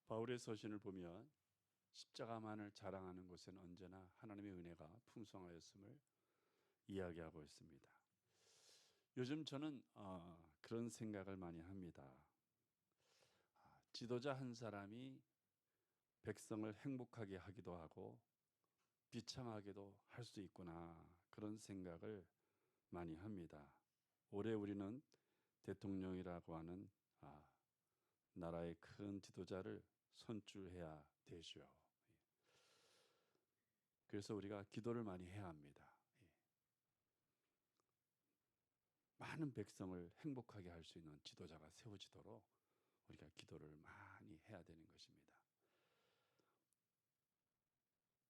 바울의 서신을 보면 십자가만을 자랑하는 곳에는 언제나 하나님의 은혜가 풍성하였음을 이야기하고 있습니다. 요즘 저는 그런 생각을 많이 합니다. 지도자 한 사람이 백성을 행복하게 하기도 하고 비참하게도 할 수 있구나, 그런 생각을 많이 합니다. 올해 우리는 대통령이라고 하는 나라의 큰 지도자를 선출해야 되죠. 그래서 우리가 기도를 많이 해야 합니다. 많은 백성을 행복하게 할 수 있는 지도자가 세워지도록 우리가 기도를 많이 해야 되는 것입니다.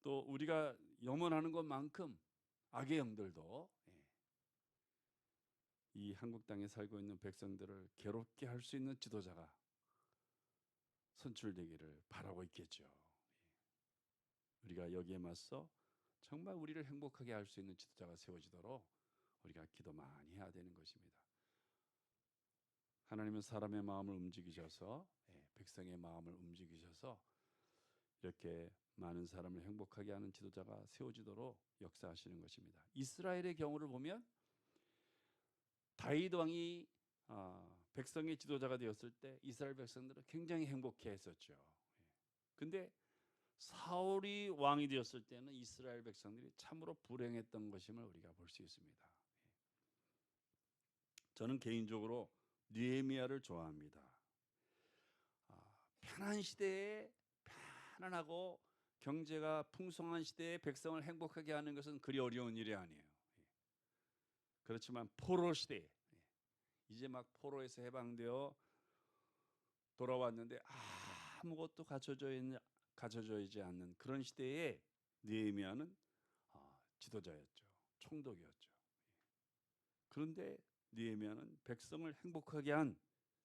또 우리가 염원하는 것만큼 악의 영들도 이 한국 땅에 살고 있는 백성들을 괴롭게 할 수 있는 지도자가 선출되기를 바라고 있겠죠. 우리가 여기에 맞서 정말 우리를 행복하게 할 수 있는 지도자가 세워지도록 우리가 기도 많이 해야 되는 것입니다. 하나님은 사람의 마음을 움직이셔서 백성의 마음을 움직이셔서 이렇게 많은 사람을 행복하게 하는 지도자가 세워지도록 역사하시는 것입니다. 이스라엘의 경우를 보면 다윗 왕이 백성의 지도자가 되었을 때 이스라엘 백성들은 굉장히 행복해했었죠. 근데 사울이 왕이 되었을 때는 이스라엘 백성들이 참으로 불행했던 것임을 우리가 볼 수 있습니다. 저는 개인적으로 느헤미야를 좋아합니다. 편한 시대에 편안하고 경제가 풍성한 시대에 백성을 행복하게 하는 것은 그리 어려운 일이 아니에요. 그렇지만 포로 시대에 이제 막 포로에서 해방되어 돌아왔는데 아무것도 갖춰져 있지 않는 그런 시대에 느헤미야는 지도자였죠. 총독이었죠. 그런데 느헤미야는 백성을 행복하게 한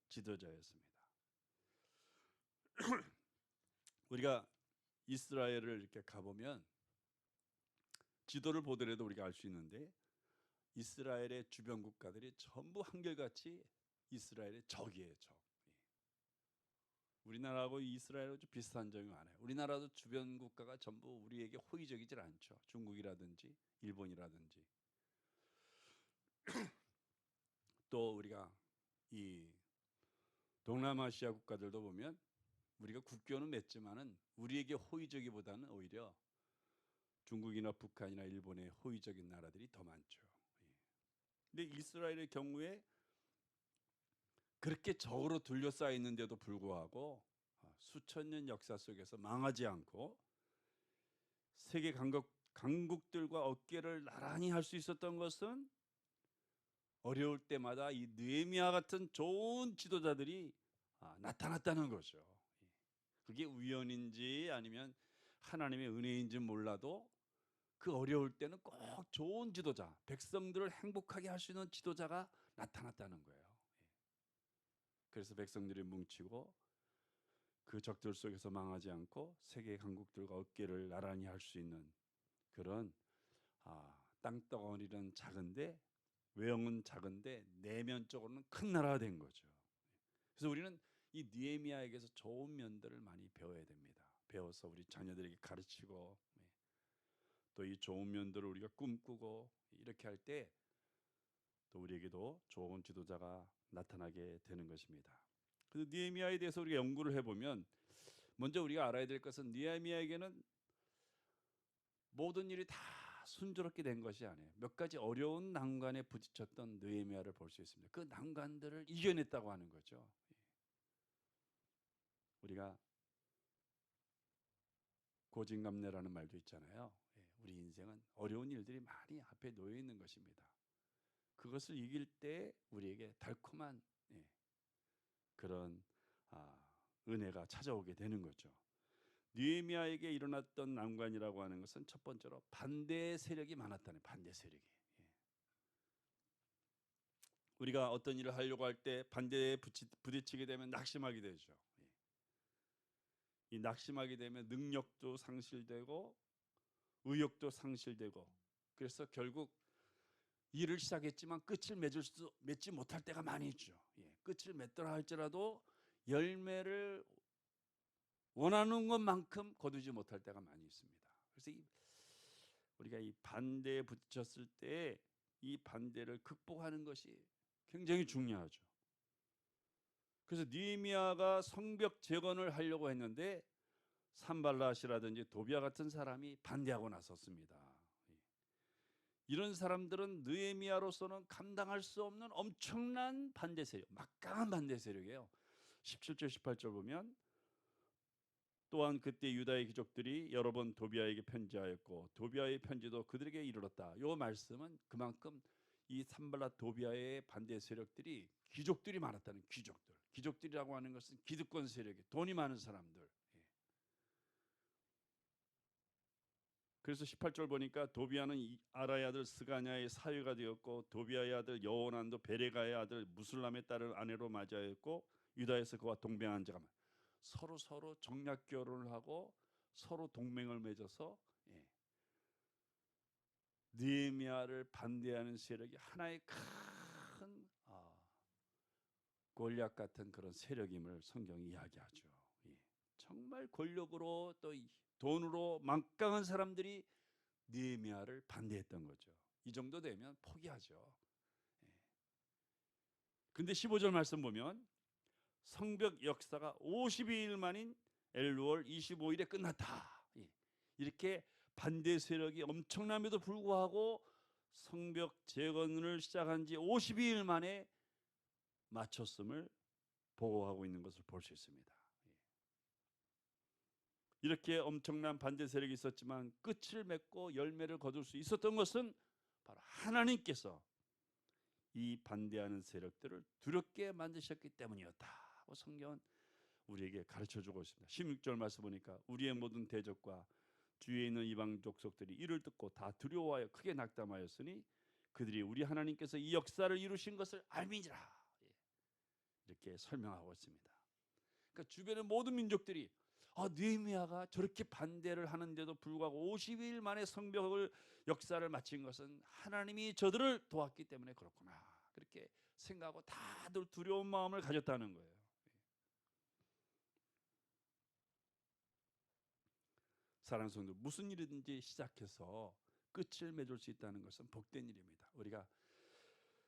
지도자였습니다. 우리가 이스라엘을 이렇게 가보면 지도를 보더라도 우리가 알 수 있는데 이스라엘의 주변 국가들이 전부 한결같이 이스라엘의 적이에요. 적. 우리나라하고 이스라엘하고 좀 비슷한 점이 많아요. 우리나라도 주변 국가가 전부 우리에게 호의적이질 않죠. 중국이라든지 일본이라든지. 또 우리가 이 동남아시아 국가들도 보면 우리가 국교는 맺지만은 우리에게 호의적이보다는 오히려 중국이나 북한이나 일본의 호의적인 나라들이 더 많죠. 근데 이스라엘의 경우에 그렇게 적으로 둘러싸여 있는데도 불구하고 수천 년 역사 속에서 망하지 않고 세계 강국들과 어깨를 나란히 할 수 있었던 것은 어려울 때마다 이 느헤미야 같은 좋은 지도자들이 나타났다는 거죠. 그게 우연인지 아니면 하나님의 은혜인지 몰라도 그 어려울 때는 꼭 좋은 지도자, 백성들을 행복하게 할 수 있는 지도자가 나타났다는 거예요. 그래서 백성들이 뭉치고 그 적들 속에서 망하지 않고 세계 강국들과 어깨를 나란히 할 수 있는 그런 땅덩어리는 작은데 외형은 작은데 내면적으로는 큰 나라가 된 거죠. 그래서 우리는 이 느헤미야에게서 좋은 면들을 많이 배워야 됩니다. 배워서 우리 자녀들에게 가르치고 또 이 좋은 면들을 우리가 꿈꾸고 이렇게 할 때 또 우리에게도 좋은 지도자가 나타나게 되는 것입니다. 그래서 느헤미야에 대해서 우리가 연구를 해보면 먼저 우리가 알아야 될 것은 느헤미야에게는 모든 일이 다 순조롭게 된 것이 아니에요. 몇 가지 어려운 난관에 부딪혔던 느헤미야를 볼 수 있습니다. 그 난관들을 이겨냈다고 하는 거죠. 우리가 고진감래라는 말도 있잖아요. 우리 인생은 어려운 일들이 많이 앞에 놓여 있는 것입니다. 그것을 이길 때 우리에게 달콤한 그런 은혜가 찾아오게 되는 거죠. 느헤미야에게 일어났던 난관이라고 하는 것은 첫 번째로 반대 세력이 많았다는, 반대 세력이. 우리가 어떤 일을 하려고 할 때 반대에 부딪히게 되면 낙심하게 되죠. 이 낙심하게 되면 능력도 상실되고 의욕도 상실되고, 그래서 결국 일을 시작했지만 끝을 맺지 못할 때가 많이 있죠. 끝을 맺더라 할지라도 열매를 원하는 것만큼 거두지 못할 때가 많이 있습니다. 그래서 우리가 이 반대에 부딪혔을 때 이 반대를 극복하는 것이 굉장히 중요하죠. 그래서 느헤미야가 성벽 재건을 하려고 했는데 산발랏이라든지 도비야 같은 사람이 반대하고 나섰습니다. 이런 사람들은 느헤미야로서는 감당할 수 없는 엄청난 반대 세력, 막강한 반대 세력이에요. 17절 18절 보면 또한 그때 유다의 귀족들이 여러 번 도비야에게 편지하였고 도비야의 편지도 그들에게 이르렀다. 이 말씀은 그만큼 이 산발랏 도비야의 반대 세력들이 귀족들이 많았다는 귀족들. 귀족들이라고 하는 것은 기득권 세력이 돈이 많은 사람들. 그래서 18절 보니까 도비야는 아라의 아들 스가냐의 사위가 되었고 도비야의 아들 여호난도 베레가의 아들 무술람의 딸을 아내로 맞이하였고 유다에서 그와 동맹한 자가 서로 정략 결혼을 하고 서로 동맹을 맺어서 느헤미야를 반대하는 세력이 하나의 큰 골리앗 같은 그런 세력임을 성경이 이야기하죠. 정말 권력으로 또 돈으로 막강한 사람들이 느헤미야를 반대했던 거죠. 이 정도 되면 포기하죠. 근데 15절 말씀 보면 성벽 역사가 52일 만인 엘루월 25일에 끝났다. 이렇게 반대 세력이 엄청남에도 불구하고 성벽 재건을 시작한 지 52일 만에 마쳤음을 보고하고 있는 것을 볼 수 있습니다. 이렇게 엄청난 반대 세력이 있었지만 끝을 맺고 열매를 거둘 수 있었던 것은 바로 하나님께서 이 반대하는 세력들을 두렵게 만드셨기 때문이었다고 성경은 우리에게 가르쳐주고 있습니다. 16절 말씀 보니까 우리의 모든 대적과 주위에 있는 이방 족속들이 이를 듣고 다 두려워하여 크게 낙담하였으니 그들이 우리 하나님께서 이 역사를 이루신 것을 알미니라. 이렇게 설명하고 있습니다. 그러니까 주변의 모든 민족들이 느헤미야가 저렇게 반대를 하는데도 불구하고 52일 만에 성벽을 역사를 마친 것은 하나님이 저들을 도왔기 때문에 그렇구나. 그렇게 생각하고 다들 두려운 마음을 가졌다는 거예요. 사랑하는 성도, 무슨 일이든지 시작해서 끝을 맺을 수 있다는 것은 복된 일입니다. 우리가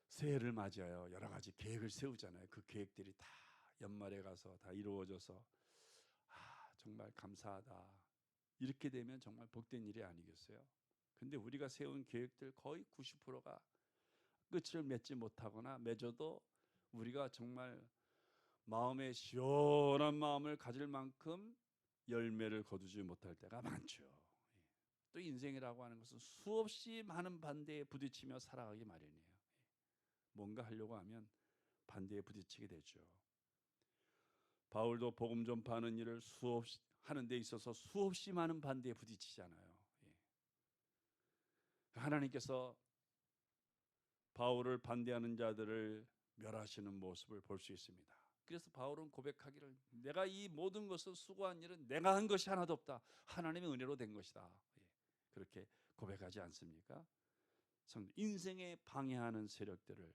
새해를 맞이하여 여러 가지 계획을 세우잖아요. 그 계획들이 다 연말에 가서 다 이루어져서 정말 감사하다. 이렇게 되면 정말 복된 일이 아니겠어요? 근데 우리가 세운 계획들 거의 90%가 끝을 맺지 못하거나 맺어도 우리가 정말 마음에 시원한 마음을 가질 만큼 열매를 거두지 못할 때가 많죠. 또 인생이라고 하는 것은 수없이 많은 반대에 부딪히며 살아가기 마련이에요. 뭔가 하려고 하면 반대에 부딪히게 되죠. 바울도 복음 전파하는 일을 수없이 하는 데 있어서 수없이 많은 반대에 부딪히잖아요. 하나님께서 바울을 반대하는 자들을 멸하시는 모습을 볼 수 있습니다. 그래서 바울은 고백하기를 내가 이 모든 것을 수고한 일은 내가 한 것이 하나도 없다. 하나님의 은혜로 된 것이다. 그렇게 고백하지 않습니까? 인생에 방해하는 세력들을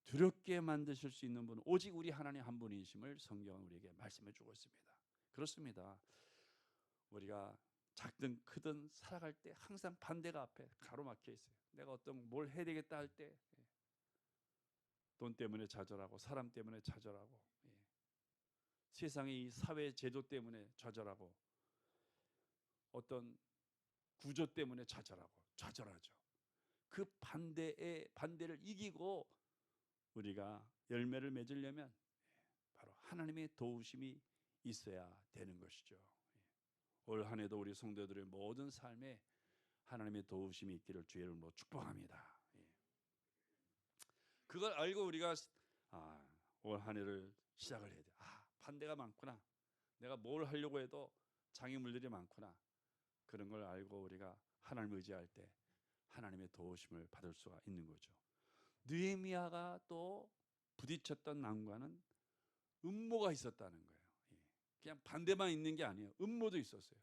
두렵게 만드실 수 있는 분은 오직 우리 하나님 한 분이심을 성경은 우리에게 말씀해 주고 있습니다. 그렇습니다. 우리가 작든 크든 살아갈 때 항상 반대가 앞에 가로막혀 있어요. 내가 어떤 뭘 해야 되겠다 할 때 돈 때문에 좌절하고 사람 때문에 좌절하고 세상의 이 사회 제도 때문에 좌절하고 어떤 구조 때문에 좌절하죠. 그 반대를 이기고 우리가 열매를 맺으려면 바로 하나님의 도우심이 있어야 되는 것이죠. 올 한 해도 우리 성도들의 모든 삶에 하나님의 도우심이 있기를 주의 이름으로 축복합니다. 그걸 알고 우리가 올 한 해를 시작을 해야 돼. 반대가 많구나. 내가 뭘 하려고 해도 장애물들이 많구나. 그런 걸 알고 우리가 하나님을 의지할 때 하나님의 도우심을 받을 수가 있는 거죠. 느헤미야가 또 부딪혔던 난관은 음모가 있었다는 거예요. 그냥 반대만 있는 게 아니에요. 음모도 있었어요.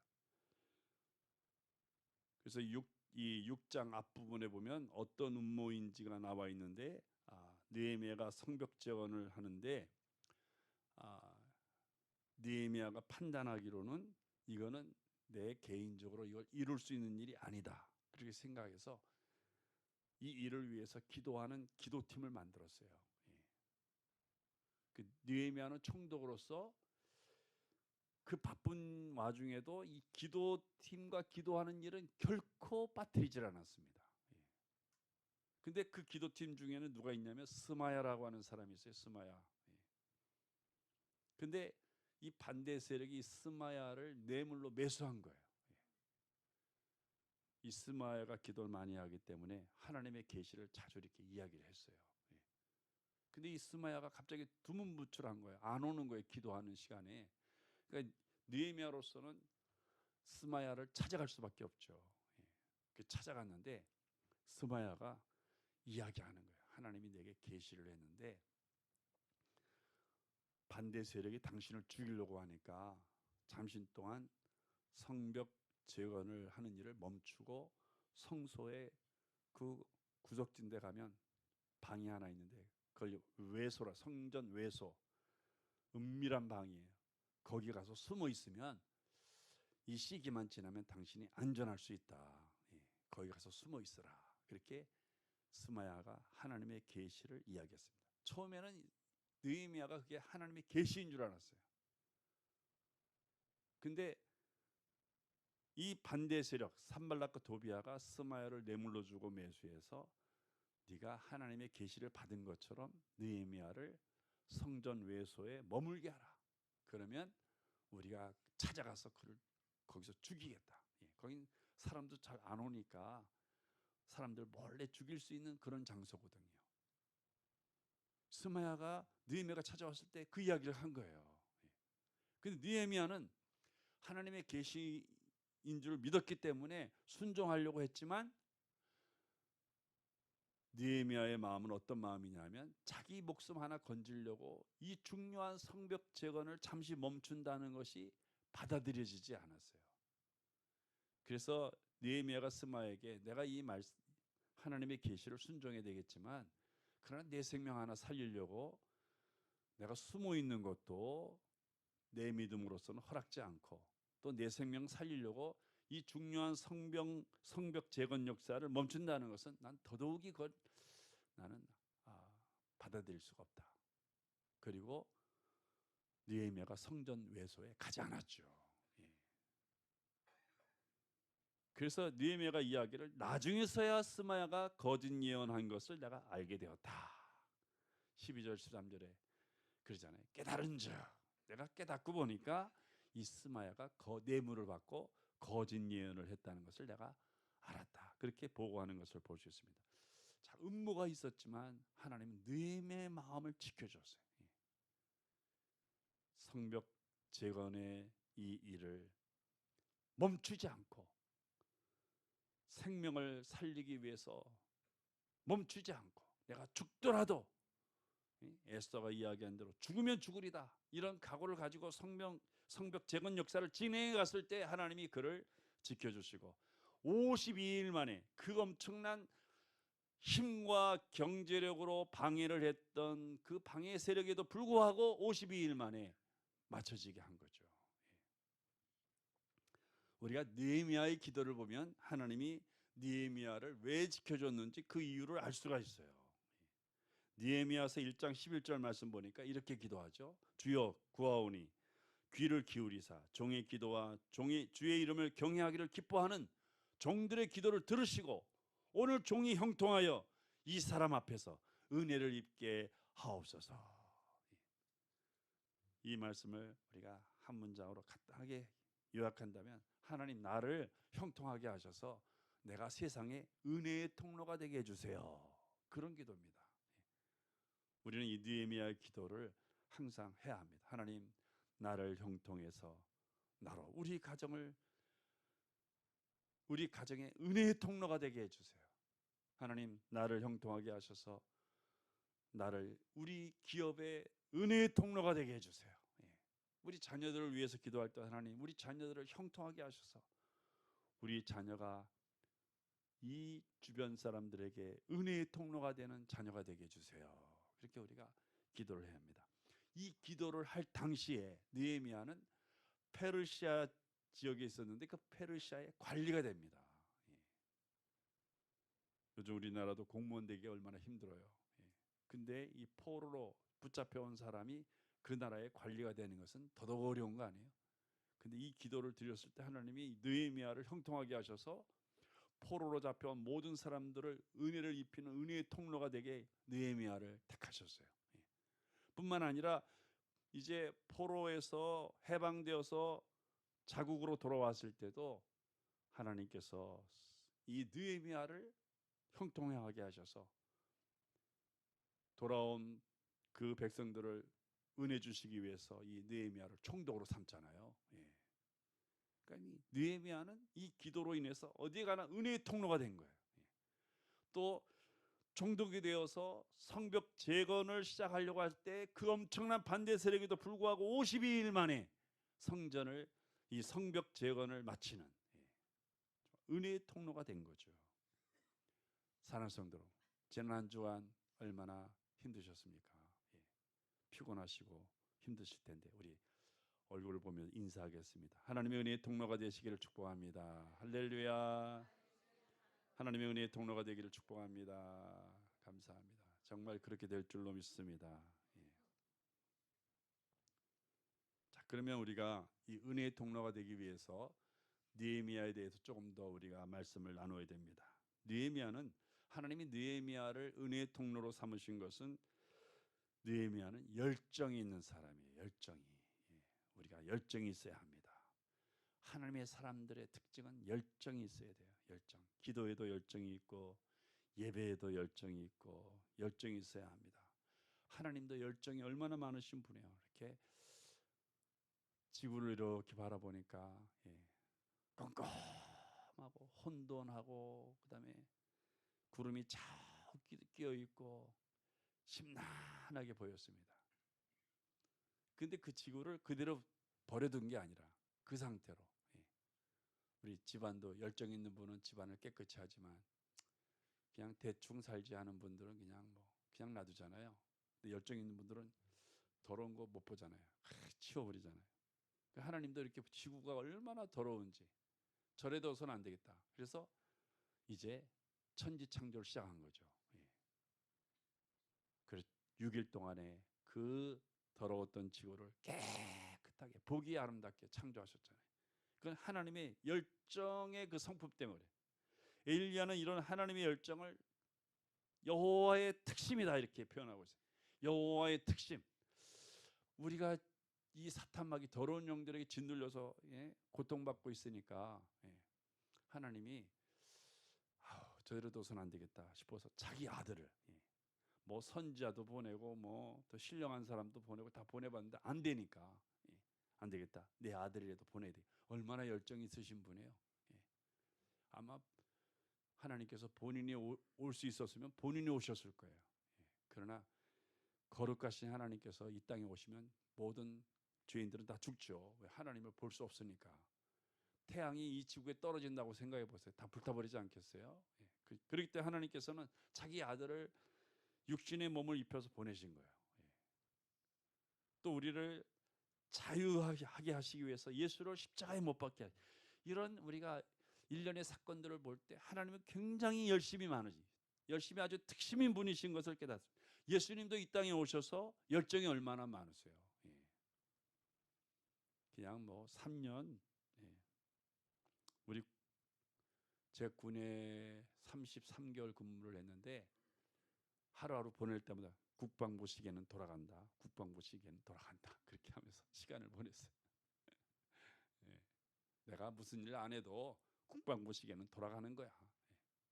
그래서 이 6장 앞부분에 보면 어떤 음모인지가 나와 있는데 느헤미야가 성벽 재건을 하는데 느헤미야가 판단하기로는 이거는 내 개인적으로 이걸 이룰 수 있는 일이 아니다, 그렇게 생각해서 이 일을 위해서 기도하는 기도팀을 만들었어요. 그 느헤미야는 총독으로서 그 바쁜 와중에도 이 기도팀과 기도하는 일은 결코 빠뜨리질 않았습니다. 근데 그 기도팀 중에는 누가 있냐면 스마야라고 하는 사람이 있어요. 스마야. 근데 이 반대 세력이 스마야를 뇌물로 매수한 거예요. 이 스마야가 기도를 많이 하기 때문에 하나님의 계시를 자주 이렇게 이야기를 했어요. 근데 이 스마야가 갑자기 두문부출한 거예요. 안 오는 거예요. 기도하는 시간에. 그러니까 느헤미야로서는 스마야를 찾아갈 수밖에 없죠. 찾아갔는데 스마야가 이야기하는 거예요. 하나님이 내게 계시를 했는데 반대 세력이 당신을 죽이려고 하니까 잠시 동안 성벽 재건을 하는 일을 멈추고 성소에 그 구석진데 가면 방이 하나 있는데 그걸 외소라, 성전 외소, 은밀한 방이에요. 거기 가서 숨어 있으면 이 시기만 지나면 당신이 안전할 수 있다. 거기 가서 숨어 있으라. 그렇게 스마야가 하나님의 계시를 이야기했습니다. 처음에는 느헤미야가 그게 하나님의 계시인 줄 알았어요. 근데 이 반대 세력 산발락과 도비아가 스마야를 뇌물로 주고 매수해서 네가 하나님의 계시를 받은 것처럼 느헤미야를 성전 외소에 머물게 하라. 그러면 우리가 찾아가서 그를 거기서 죽이겠다. 거긴 사람도 잘 안 오니까 사람들 몰래 죽일 수 있는 그런 장소거든요. 스마야가 느헤미야가 찾아왔을 때 그 이야기를 한 거예요. 근데 느헤미야는 하나님의 계시인 줄 믿었기 때문에 순종하려고 했지만 느헤미야의 마음은 어떤 마음이냐면 자기 목숨 하나 건지려고 이 중요한 성벽 재건을 잠시 멈춘다는 것이 받아들여지지 않았어요. 그래서 느헤미야가 스마야에게 내가 이 하나님의 계시를 순종해야 되겠지만 그러나 내 생명 하나 살리려고 내가 숨어 있는 것도 내 믿음으로서는 허락지 않고 또 내 생명 살리려고 이 중요한 성벽 재건 역사를 멈춘다는 것은 난 더더욱이 그걸 나는 받아들일 수가 없다. 그리고 느헤미야가 성전 외소에 가지 않았죠. 그래서 느헤미야가 이야기를 나중에서야 스마야가 거짓 예언한 것을 내가 알게 되었다. 12절 13절에 그러잖아요. 깨달은 즉 내가 깨닫고 보니까 이 스마야가 뇌물을 받고 거짓 예언을 했다는 것을 내가 알았다. 그렇게 보고하는 것을 볼 수 있습니다. 자, 음모가 있었지만 하나님은 느헤미야의 마음을 지켜줬어요. 성벽 재건의 이 일을 멈추지 않고 생명을 살리기 위해서 멈추지 않고 내가 죽더라도 에스더가 이야기한 대로 죽으면 죽으리다 이런 각오를 가지고 성벽 재건 역사를 진행해 갔을 때 하나님이 그를 지켜주시고 52일 만에 그 엄청난 힘과 경제력으로 방해를 했던 그 방해 세력에도 불구하고 52일 만에 맞춰지게 한 거죠. 우리가 느헤미야의 기도를 보면 하나님이 느헤미야를 왜 지켜줬는지 그 이유를 알 수가 있어요. 느헤미야서 1장 11절 말씀 보니까 이렇게 기도하죠. 주여 구하오니 귀를 기울이사 종의 기도와 주의 이름을 경외하기를 기뻐하는 종들의 기도를 들으시고 오늘 종이 형통하여 이 사람 앞에서 은혜를 입게 하옵소서. 이 말씀을 우리가 한 문장으로 간단하게 요약한다면 하나님 나를 형통하게 하셔서 내가 세상에 은혜의 통로가 되게 해주세요. 그런 기도입니다. 우리는 이 느헤미야의 기도를 항상 해야 합니다. 하나님 나를 형통해서 나로 우리 가정의 은혜의 통로가 되게 해주세요. 하나님 나를 형통하게 하셔서 나를 우리 기업의 은혜의 통로가 되게 해주세요. 우리 자녀들을 위해서 기도할 때 하나님 우리 자녀들을 형통하게 하셔서 우리 자녀가 이 주변 사람들에게 은혜의 통로가 되는 자녀가 되게 해주세요. 그렇게 우리가 기도를 해야 합니다. 이 기도를 할 당시에 느헤미야는 페르시아 지역에 있었는데 그 페르시아의 관리가 됩니다. 예. 요즘 우리나라도 공무원 되기 얼마나 힘들어요. 예. 근데 이 포로로 붙잡혀온 사람이 그 나라의 관리가 되는 것은 더더욱 어려운 거 아니에요? 근데 이 기도를 드렸을 때 하나님이 느헤미야를 형통하게 하셔서 포로로 잡혀온 모든 사람들을 은혜를 입히는 은혜의 통로가 되게 느헤미야를 택하셨어요. 예. 뿐만 아니라 이제 포로에서 해방되어서 자국으로 돌아왔을 때도 하나님께서 이 느헤미야를 형통하게 하셔서 돌아온 그 백성들을 은혜 주시기 위해서 이 느헤미야를 총독으로 삼잖아요. 예. 그러니까 이 느헤미야는 이 기도로 인해서 어디 가나 은혜의 통로가 된 거예요. 예. 또 총독이 되어서 성벽 재건을 시작하려고 할 때 그 엄청난 반대 세력에도 불구하고 52일 만에 성전을 이 성벽 재건을 마치는 은혜의 통로가 된 거죠. 사랑하는 성도 여러분, 지난 한 주간 얼마나 힘드셨습니까? 예. 피곤하시고 힘드실 텐데 우리 얼굴을 보며 인사하겠습니다. 하나님의 은혜의 통로가 되시기를 축복합니다. 할렐루야. 하나님의 은혜의 통로가 되기를 축복합니다. 감사합니다. 정말 그렇게 될 줄로 믿습니다. 예. 자, 그러면 우리가 이 은혜의 통로가 되기 위해서 느헤미야에 대해서 조금 더 우리가 말씀을 나눠야 됩니다. 느헤미야는 하나님이 느헤미야를 은혜의 통로로 삼으신 것은 느헤미야는 열정이 있는 사람이에요. 열정이. 예. 우리가 열정이 있어야 합니다. 하나님의 사람들의 특징은 열정이 있어야 돼요. 열정. 기도에도 열정이 있고 예배에도 열정이 있고 열정이 있어야 합니다. 하나님도 열정이 얼마나 많으신 분이에요. 이렇게 지구를 이렇게 바라보니까 껌껌하고 혼돈하고 그다음에 구름이 쫙 끼어 있고 심란하게 보였습니다. 근데 그 지구를 그대로 버려둔 게 아니라 그 상태로 우리 집안도 열정 있는 분은 집안을 깨끗이 하지만 그냥 대충 살지 않은 분들은 그냥 놔두잖아요. 근데 열정 있는 분들은 더러운 거 못 보잖아요. 치워버리잖아요. 하나님도 이렇게 지구가 얼마나 더러운지 저래둬서는 안 되겠다. 그래서 이제 천지 창조를 시작한 거죠. 그래서 6일 동안에 그 더러웠던 지구를 깨끗하게 보기 아름답게 창조하셨잖아요. 그건 하나님의 열정의 그 성품 때문에. 엘리야는 이런 하나님의 열정을 여호와의 특심이다 이렇게 표현하고 있어요. 여호와의 특심. 우리가 이 사탄막이 더러운 영들에게 짓눌려서 고통받고 있으니까 하나님이 저대로 둬서는 안 되겠다 싶어서 자기 아들을 뭐 선지자도 보내고 뭐 더 신령한 사람도 보내고 다 보내봤는데 안 되니까 안 되겠다. 내 아들이라도 보내야 돼. 얼마나 열정이 있으신 분이에요. 아마 하나님께서 본인이 올 수 있었으면 본인이 오셨을 거예요. 그러나 거룩하신 하나님께서 이 땅에 오시면 모든 죄인들은 다 죽죠. 왜? 하나님을 볼 수 없으니까. 태양이 이 지구에 떨어진다고 생각해 보세요. 다 불타버리지 않겠어요? 그렇기 때문에 하나님께서는 자기 아들을 육신의 몸을 입혀서 보내신 거예요. 또 우리를 자유하게 하시기 위해서 예수를 십자가에 못 박게 하시. 이런 우리가 일련의 사건들을 볼 때 하나님은 굉장히 열심히 아주 특심인 분이신 것을 깨닫습니다. 예수님도 이 땅에 오셔서 열정이 얼마나 많으세요. 그냥 뭐 3년 우리 제 군에 33개월 근무를 했는데 하루하루 보낼 때마다 국방부 시계는 돌아간다. 국방부 시계는 돌아간다. 그렇게 하면서 시간을 보냈어요. 내가 무슨 일 안 해도 국방부 시계는 돌아가는 거야.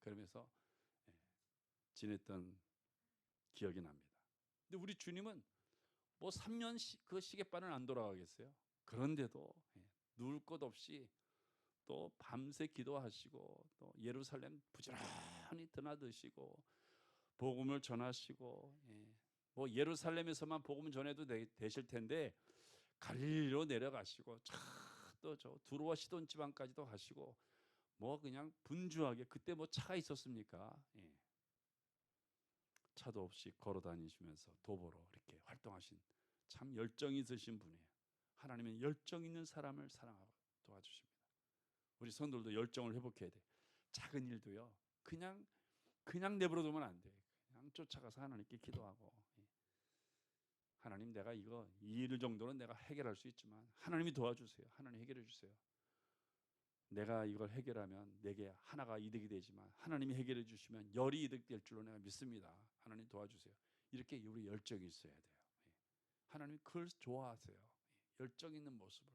그러면서 지냈던 기억이 납니다. 근데 우리 주님은 뭐 3년 그 시계바늘 안 돌아가겠어요? 그런데도 누울 것 없이 또 밤새 기도하시고 또 예루살렘 부지런히 드나드시고 복음을 전하시고 뭐 예루살렘에서만 복음 전해도 되실 텐데 갈릴리로 내려가시고 또 저 두로와 시돈 지방까지도 가시고 뭐 그냥 분주하게 그때 뭐 차가 있었습니까? 차도 없이 걸어 다니시면서 도보로 이렇게 활동하신 참 열정이 있으신 분이에요. 하나님은 열정 있는 사람을 사랑하고 도와주십니다. 우리 성도들도 열정을 회복해야 돼요. 작은 일도요, 그냥 내버려두면 안 돼요. 그냥 쫓아가서 하나님께 기도하고, 하나님, 내가 이 일 정도는 내가 해결할 수 있지만 하나님이 도와주세요. 하나님 해결해 주세요. 내가 이걸 해결하면 내게 하나가 이득이 되지만 하나님이 해결해 주시면 열이 이득될 줄로 내가 믿습니다. 하나님 도와주세요. 이렇게 우리 열정이 있어야 돼요. 하나님이 그걸 좋아하세요. 열정 있는 모습을.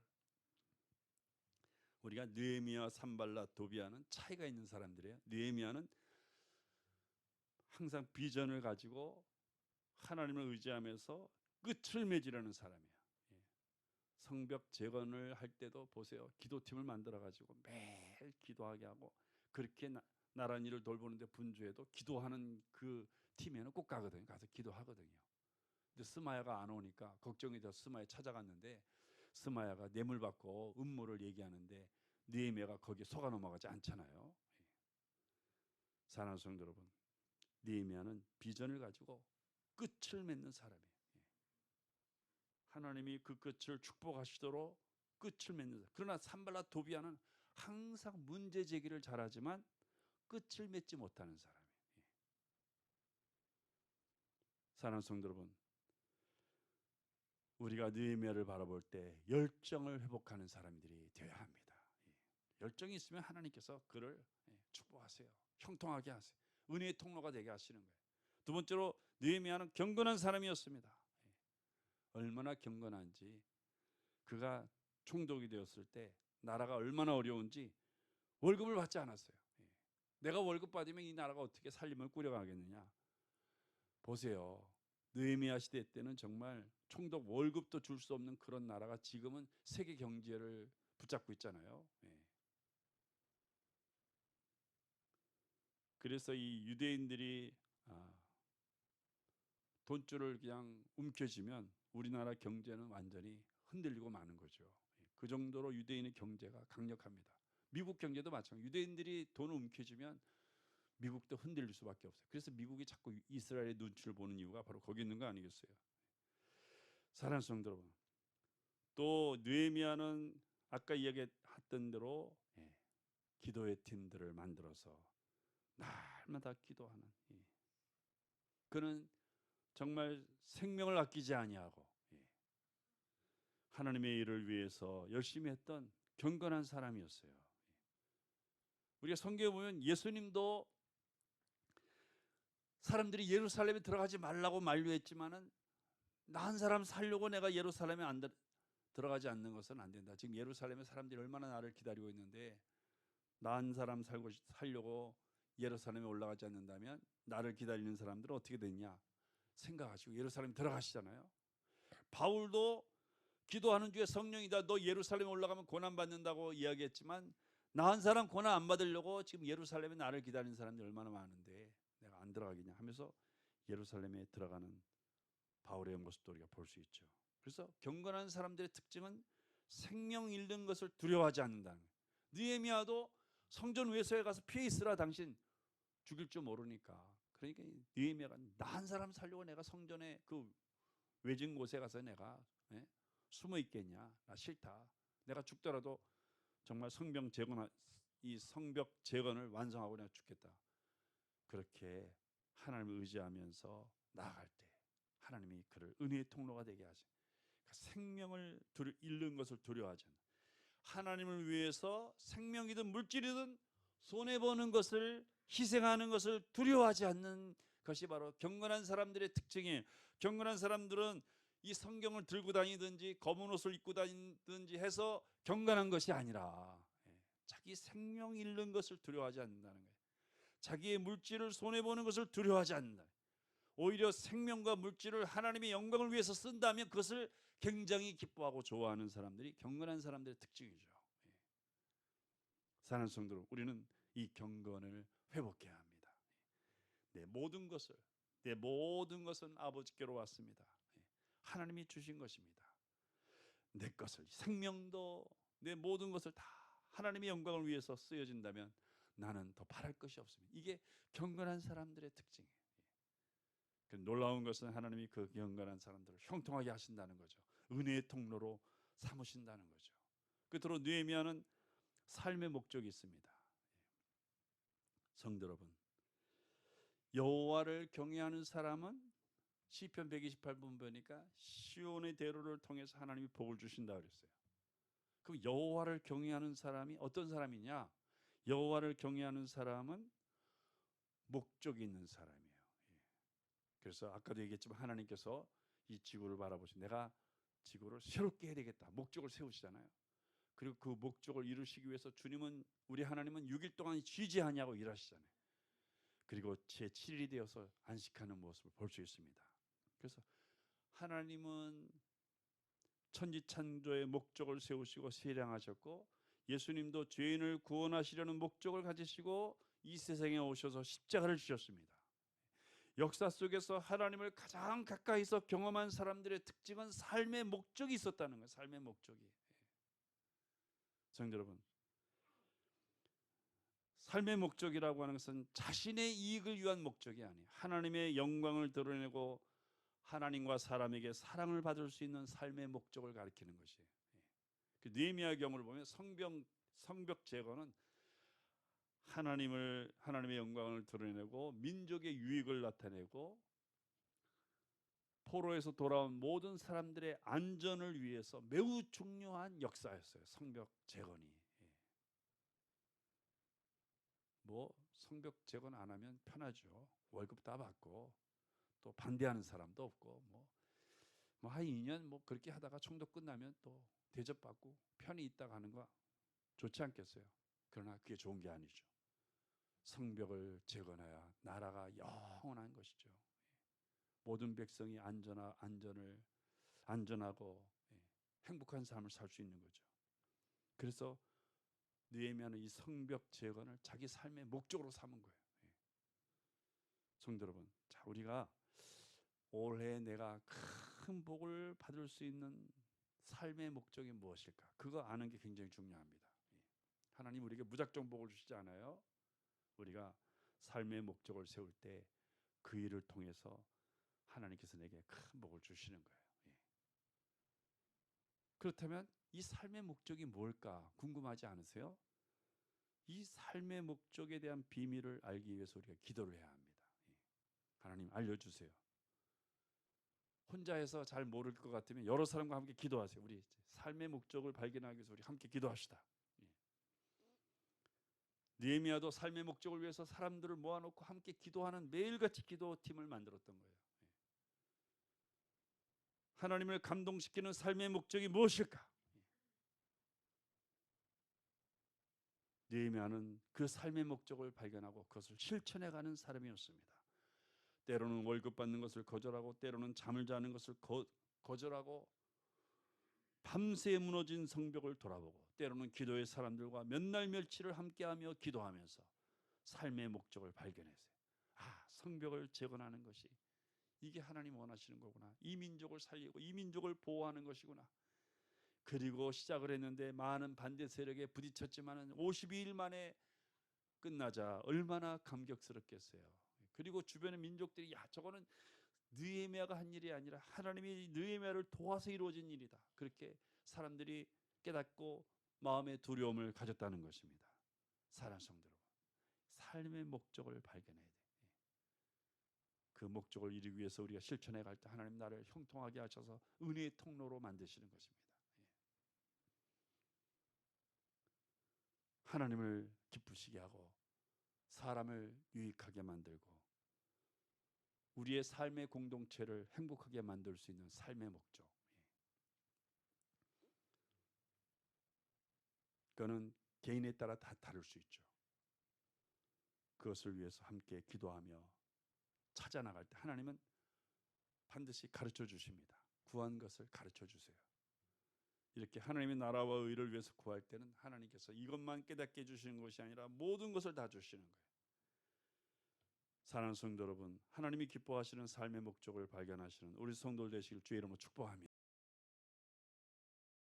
우리가 느헤미야, 산발랏, 도비아는 차이가 있는 사람들이에요. 느헤미야는 항상 비전을 가지고 하나님을 의지하면서 끝을 맺으려는 사람이에요. 성벽 재건을 할 때도 보세요. 기도팀을 만들어 가지고 매일 기도하게 하고, 그렇게 나란 일을 돌보는데 분주해도 기도하는 그 팀에는 꼭 가거든요. 가서 기도하거든요. 근데 스마야가 안 오니까 걱정이 돼서 스마야 찾아갔는데, 스마야가 뇌물 받고 음모를 얘기하는데 느헤미야가 거기에 속아 넘어가지 않잖아요. 사랑하는 성도 여러분, 느헤미야는 비전을 가지고 끝을 맺는 사람이에요. 하나님이 그 끝을 축복하시도록 끝을 맺는 사람. 그러나 산발랏, 도비아는 항상 문제 제기를 잘하지만 끝을 맺지 못하는 사람이에요. 사랑하는 성도 여러분, 우리가 느헤미야를 바라볼 때 열정을 회복하는 사람들이 되어야 합니다. 열정이 있으면 하나님께서 그를 축복하세요. 형통하게 하세요. 은혜의 통로가 되게 하시는 거예요. 두 번째로, 느헤미야는 경건한 사람이었습니다. 얼마나 경건한지, 그가 총독이 되었을 때 나라가 얼마나 어려운지 월급을 받지 않았어요. 내가 월급 받으면 이 나라가 어떻게 살림을 꾸려가겠느냐. 보세요. 느헤미야 시대 때는 정말 총독 월급도 줄 수 없는 그런 나라가 지금은 세계 경제를 붙잡고 있잖아요. 그래서 이 유대인들이 돈줄을 그냥 움켜쥐면 우리나라 경제는 완전히 흔들리고 마는 거죠. 그 정도로 유대인의 경제가 강력합니다. 미국 경제도 마찬가지예요. 유대인들이 돈을 움켜쥐면 미국도 흔들릴 수밖에 없어요. 그래서 미국이 자꾸 이스라엘의 눈치를 보는 이유가 바로 거기 있는 거 아니겠어요? 사랑하는 성도 여러분, 또 느헤미야는 아까 이야기했던 대로 기도의 팀들을 만들어서 날마다 기도하는, 그는 정말 생명을 아끼지 아니하고 하나님의 일을 위해서 열심히 했던 경건한 사람이었어요. 우리가 성경에 보면 예수님도 사람들이 예루살렘에 들어가지 말라고 만류했지만은, 나 한 사람 살려고 내가 예루살렘에 들어가지 않는 것은 안 된다. 지금 예루살렘에 사람들이 얼마나 나를 기다리고 있는데 나 한 사람 살려고 예루살렘에 올라가지 않는다면 나를 기다리는 사람들은 어떻게 됐냐 생각하시고 예루살렘 들어가시잖아요. 바울도 기도하는 중에 성령이다, 너 예루살렘에 올라가면 고난 받는다고 이야기했지만, 나 한 사람 고난 안 받으려고 지금 예루살렘에 나를 기다리는 사람들이 얼마나 많은데 내가 안 들어가겠냐 하면서 예루살렘에 들어가는 바울의 모습도 우리가 볼 수 있죠. 그래서 경건한 사람들의 특징은 생명 잃는 것을 두려워하지 않는다는 거예요. 느헤미야도 성전 외서에 가서 피해 있으라, 당신 죽일 줄 모르니까. 그러니까 느헤미야가 나 한 사람 살려고 내가 성전에 그 외진 곳에 가서 내가 숨어 있겠냐, 나 싫다. 내가 죽더라도 정말 이 성벽 재건을 완성하고 내가 죽겠다. 그렇게 하나님을 의지하면서 나아갈 때 하나님이 그를 은혜의 통로가 되게 하죠. 그러니까 생명을 잃는 것을 두려워하지 않는, 하나님을 위해서 생명이든 물질이든 손해보는 것을, 희생하는 것을 두려워하지 않는 것이 바로 경건한 사람들의 특징이에요. 경건한 사람들은 이 성경을 들고 다니든지 검은 옷을 입고 다니든지 해서 경건한 것이 아니라 자기 생명 잃는 것을 두려워하지 않는다는 거예요. 자기의 물질을 손해보는 것을 두려워하지 않는다. 오히려 생명과 물질을 하나님의 영광을 위해서 쓴다면 그것을 굉장히 기뻐하고 좋아하는 사람들이 경건한 사람들의 특징이죠. 사랑하는 성도 여러분, 우리는 이 경건을 회복해야 합니다. 내 모든 것은 아버지께로 왔습니다. 하나님이 주신 것입니다. 내 것을, 생명도 내 모든 것을 다 하나님의 영광을 위해서 쓰여진다면 나는 더 바랄 것이 없습니다. 이게 경건한 사람들의 특징이에요. 놀라운 것은 하나님이 그 경건한 사람들을 형통하게 하신다는 거죠. 은혜의 통로로 삼으신다는 거죠. 끝으로 느헤미야는 삶의 목적이 있습니다. 성도 여러분, 여호와를 경외하는 사람은 시편 128편 보니까 시온의 대로를 통해서 하나님이 복을 주신다 그랬어요. 그럼 여호와를 경외하는 사람이 어떤 사람이냐? 여호와를 경외하는 사람은 목적이 있는 사람이에요. 그래서 아까도 얘기했지만 하나님께서 이 지구를 바라보시고 내가 지구를 새롭게 해야 되겠다. 목적을 세우시잖아요. 그리고 그 목적을 이루시기 위해서 주님은, 우리 하나님은 6일 동안 쉬지 아니하고 일하시잖아요. 그리고 제7일이 되어서 안식하는 모습을 볼 수 있습니다. 그래서 하나님은 천지창조의 목적을 세우시고 세량하셨고, 예수님도 죄인을 구원하시려는 목적을 가지시고 이 세상에 오셔서 십자가를 지셨습니다. 역사 속에서 하나님을 가장 가까이서 경험한 사람들의 특징은 삶의 목적이 있었다는 거예요. 삶의 목적이. 성도 여러분, 삶의 목적이라고 하는 것은 자신의 이익을 위한 목적이 아니에요. 하나님의 영광을 드러내고 하나님과 사람에게 사랑을 받을 수 있는 삶의 목적을 가리키는 것이에요. 그 느헤미야 경우를 보면 성벽 제거는 하나님의 영광을 드러내고 민족의 유익을 나타내고 포로에서 돌아온 모든 사람들의 안전을 위해서 매우 중요한 역사였어요. 성벽 재건이. 뭐 성벽 재건 안 하면 편하죠. 월급 다 받고 또 반대하는 사람도 없고 한 2년 그렇게 하다가 총독 끝나면 또 대접받고 편히 있다가 하는 거 좋지 않겠어요? 그러나 그게 좋은 게 아니죠. 성벽을 재건해야 나라가 영원한 것이죠. 모든 백성이 안전하고 행복한 삶을 살 수 있는 거죠. 그래서 느헤미야는 이 성벽 재건을 자기 삶의 목적으로 삼은 거예요. 성도 여러분, 자, 우리가 올해 내가 큰 복을 받을 수 있는 삶의 목적이 무엇일까? 그거 아는 게 굉장히 중요합니다. 하나님 우리에게 무작정 복을 주시지 않아요. 우리가 삶의 목적을 세울 때 그 일을 통해서 하나님께서 내게 큰 복을 주시는 거예요. 그렇다면 이 삶의 목적이 뭘까 궁금하지 않으세요? 이 삶의 목적에 대한 비밀을 알기 위해서 우리가 기도를 해야 합니다. 하나님 알려주세요. 혼자 해서 잘 모를 것 같으면 여러 사람과 함께 기도하세요. 우리 삶의 목적을 발견하기 위해서 우리 함께 기도합시다. 느헤미야도 삶의 목적을 위해서 사람들을 모아놓고 함께 기도하는 매일같이 기도팀을 만들었던 거예요. 하나님을 감동시키는 삶의 목적이 무엇일까? 느헤미야는 그 삶의 목적을 발견하고 그것을 실천해가는 사람이었습니다. 때로는 월급 받는 것을 거절하고 때로는 잠을 자는 것을 거절하고 밤새 무너진 성벽을 돌아보고 때로는 기도의 사람들과 몇 날 며칠을 함께하며 기도하면서 삶의 목적을 발견했어요. 성벽을 재건하는 것이 이게 하나님 원하시는 거구나. 이 민족을 살리고 이 민족을 보호하는 것이구나. 그리고 시작을 했는데 많은 반대 세력에 부딪혔지만은 52일 만에 끝나자 얼마나 감격스럽겠어요. 그리고 주변의 민족들이 저거는 느헤미야가 한 일이 아니라 하나님이 느헤미야를 도와서 이루어진 일이다. 그렇게 사람들이 깨닫고 마음의 두려움을 가졌다는 것입니다. 사랑하는 성도 여러분, 삶의 목적을 발견해야 돼요. 그 목적을 이루기 위해서 우리가 실천해 갈 때 하나님 나를 형통하게 하셔서 은혜의 통로로 만드시는 것입니다. 하나님을 기쁘시게 하고 사람을 유익하게 만들고 우리의 삶의 공동체를 행복하게 만들 수 있는 삶의 목적. 그거는 개인에 따라 다 다를 수 있죠. 그것을 위해서 함께 기도하며 찾아 나갈 때 하나님은 반드시 가르쳐 주십니다. 구한 것을 가르쳐 주세요. 이렇게 하나님의 나라와 의를 위해서 구할 때는 하나님께서 이것만 깨닫게 해주시는 것이 아니라 모든 것을 다 주시는 거예요. 사랑하는 성도 여러분, 하나님이 기뻐하시는 삶의 목적을 발견하시는 우리 성도들 되시길 주의 이름으로 축복합니다.